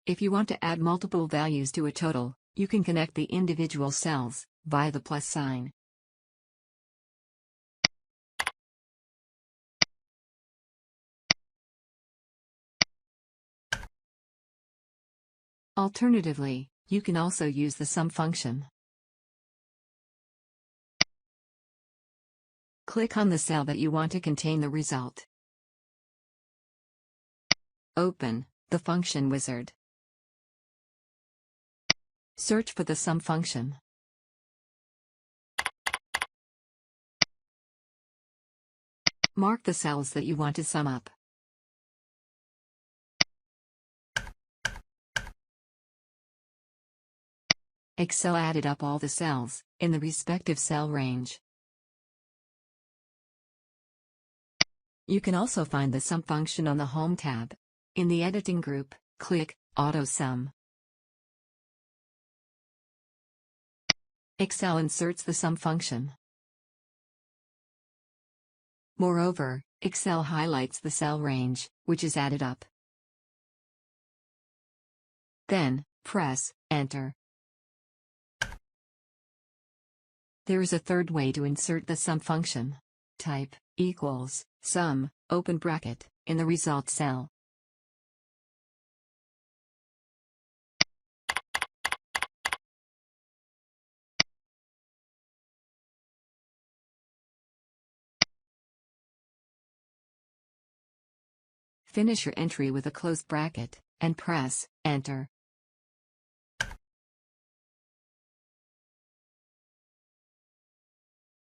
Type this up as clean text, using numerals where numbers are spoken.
If you want to add multiple values to a total, you can connect the individual cells via the plus sign. Alternatively, you can also use the sum function. Click on the cell that you want to contain the result. Open the function wizard. Search for the sum function. Mark the cells that you want to sum up. Excel added up all the cells in the respective cell range. You can also find the sum function on the Home tab. In the Editing group, click Auto Sum. Excel inserts the sum function. Moreover, Excel highlights the cell range, which is added up. Then, press Enter. There is a third way to insert the sum function. Type equals sum, open bracket, in the result cell. Finish your entry with a closed bracket, and press Enter.